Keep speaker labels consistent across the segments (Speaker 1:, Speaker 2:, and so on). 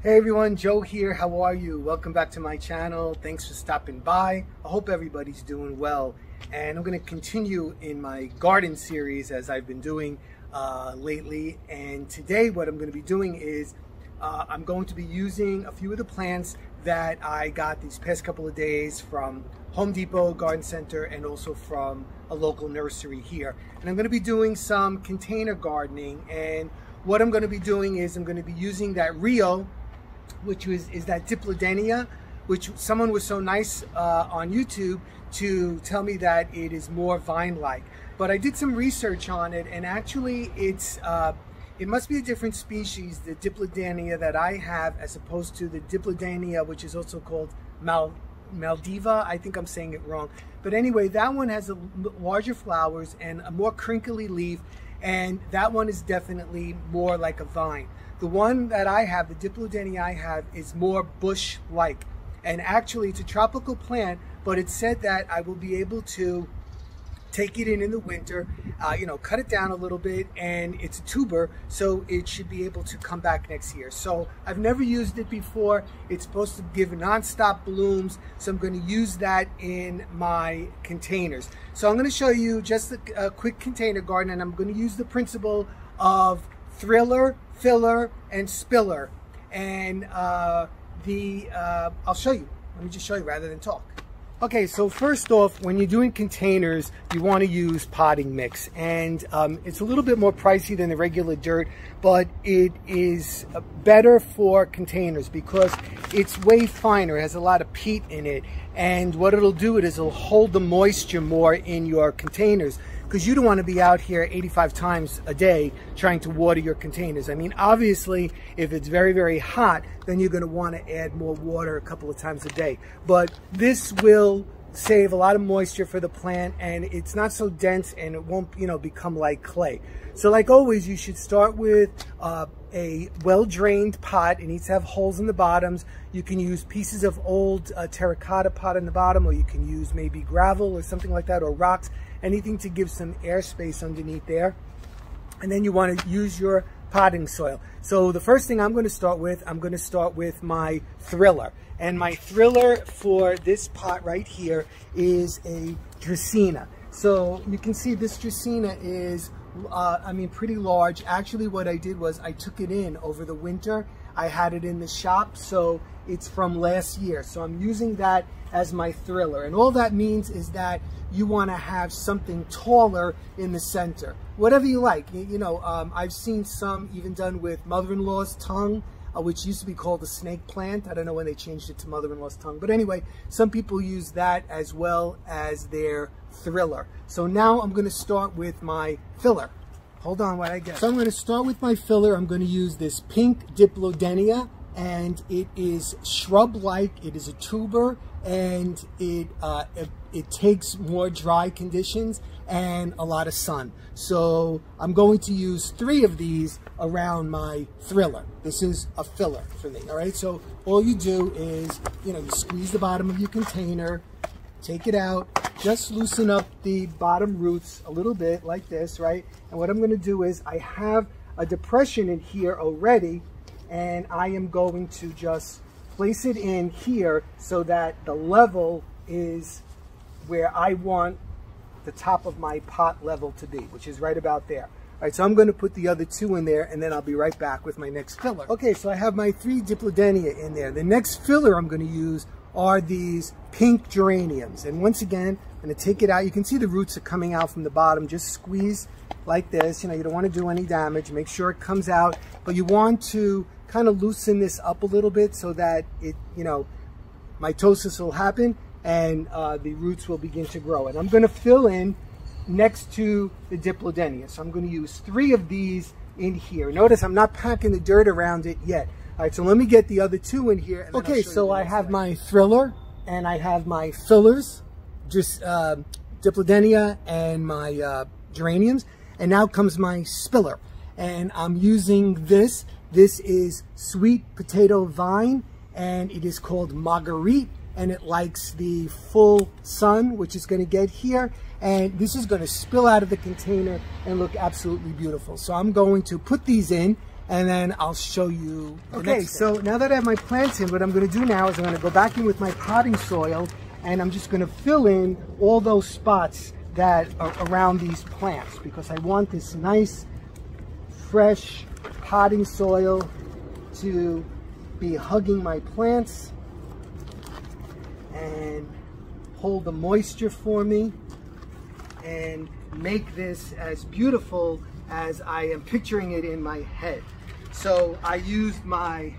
Speaker 1: Hey everyone, Joe here. How are you? Welcome back to my channel. Thanks for stopping by. I hope everybody's doing well. And I'm going to continue in my garden series as I've been doing lately. And today what I'm going to be doing is I'm going to be using a few of the plants that I got these past couple of days from Home Depot Garden Center and also from a local nursery here. And I'm going to be doing some container gardening. And what I'm going to be doing is I'm going to be using that Rio, which is that Diplodenia, which someone was so nice on YouTube to tell me that it is more vine-like. But I did some research on it, and actually it must be a different species, the Diplodenia that I have, as opposed to the Diplodenia, which is also called Maldiva. I think I'm saying it wrong. But anyway, that one has larger flowers and a more crinkly leaf, and that one is definitely more like a vine. The one that I have, the Diplodenia I have, is more bush-like. And actually, it's a tropical plant, but it said that I will be able to take it in the winter, cut it down a little bit, and it's a tuber, so it should be able to come back next year. So I've never used it before. It's supposed to give non-stop blooms, so I'm going to use that in my containers. So I'm going to show you just a quick container garden, and I'm going to use the principle of thriller, filler, and spiller. And I'll show you. Let me just show you rather than talk. Okay, so first off, when you're doing containers, you want to use potting mix. And it's a little bit more pricey than the regular dirt, but it is better for containers because it's way finer. It has a lot of peat in it. And what it'll do is it'll hold the moisture more in your containers, because you don't want to be out here 85 times a day trying to water your containers. I mean, obviously, if it's very, very hot, then you're going to want to add more water a couple of times a day. But this will save a lot of moisture for the plant, and it's not so dense, and it won't, become like clay. So like always, you should start with a well-drained pot. It needs to have holes in the bottoms. You can use pieces of old terracotta pot in the bottom, or you can use maybe gravel or something like that, or rocks. Anything to give some airspace underneath there. And then you want to use your potting soil. So the first thing I'm going to start with my thriller. And my thriller for this pot right here is a Dracena. So you can see this Dracena is, pretty large. Actually, what I did was I took it in over the winter. I had it in the shop, so it's from last year. So I'm using that as my thriller. And all that means is that you want to have something taller in the center. Whatever you like. I've seen some even done with mother-in-law's tongue, which used to be called a snake plant. I don't know when they changed it to mother-in-law's tongue. But anyway, some people use that as well as their thriller. So now I'm going to start with my filler. Hold on while I get it. So I'm going to start with my filler. I'm going to use this pink Diplodenia, and it is shrub-like. It is a tuber, and it takes more dry conditions and a lot of sun. So I'm going to use 3 of these around my thriller. This is a filler for me, all right? So all you do is, you squeeze the bottom of your container, take it out, just loosen up the bottom roots a little bit like this, right? And what I'm going to do is I have a depression in here already, and I am going to just place it in here so that the level is where I want the top of my pot level to be, which is right about there. All right, so I'm going to put the other 2 in there, and then I'll be right back with my next filler. Okay, so I have my 3 Diplodenia in there. The next filler I'm going to use are these pink geraniums. And once again, I'm going to take it out. You can see the roots are coming out from the bottom. Just squeeze like this. You don't want to do any damage. Make sure it comes out. But you want to kind of loosen this up a little bit so that it, mitosis will happen and the roots will begin to grow. And I'm going to fill in next to the Diplodenia. So I'm going to use 3 of these in here. Notice I'm not packing the dirt around it yet. All right, so let me get the other 2 in here. And okay, so I have my thriller and I have my fillers, just Diplodenia and my geraniums. And now comes my spiller. And I'm using this. This is sweet potato vine, and it is called Marguerite, and it likes the full sun, which is going to get here. And this is going to spill out of the container and look absolutely beautiful. So I'm going to put these in, and then I'll show you the next step. So now that I have my plants in, what I'm going to do now is I'm going to go back in with my potting soil, and I'm just going to fill in all those spots that are around these plants, because I want this nice, fresh potting soil to be hugging my plants and hold the moisture for me and make this as beautiful as I am picturing it in my head. So I used my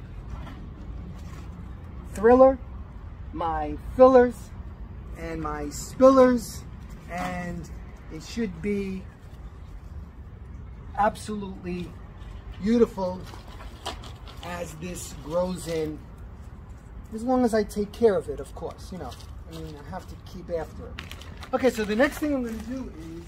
Speaker 1: thriller, my fillers, and my spillers, and it should be absolutely beautiful as this grows in, as long as I take care of it, of course. You know, I mean, I have to keep after it. Okay, so the next thing I'm going to do is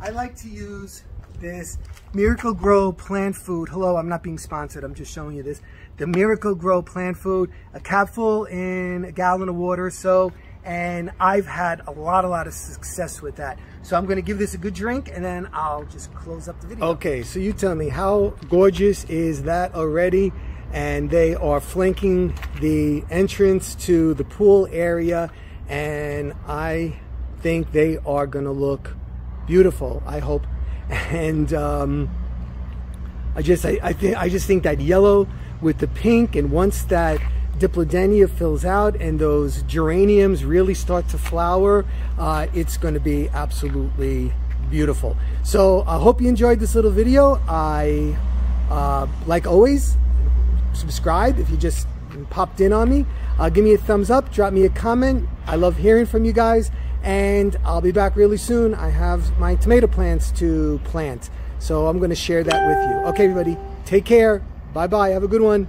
Speaker 1: I like to use this Miracle Grow plant food. Hello, I'm not being sponsored, I'm just showing you this. The Miracle Grow plant food, a capful in a gallon of water or so, and I've had a lot of success with that. So I'm going to give this a good drink, and then I'll just close up the video. Okay, so you tell me, how gorgeous is that already? And they are flanking the entrance to the pool area, and I think they are going to look beautiful, I hope. And I just think that yellow with the pink, and once that Diplodenia fills out and those geraniums really start to flower, it's going to be absolutely beautiful. So I hope you enjoyed this little video. I like always, subscribe if you just popped in on me. Give me a thumbs up, drop me a comment. I love hearing from you guys, and I'll be back really soon. I have my tomato plants to plant, so I'm going to share that with you. Okay, everybody, take care. Bye-bye. Have a good one.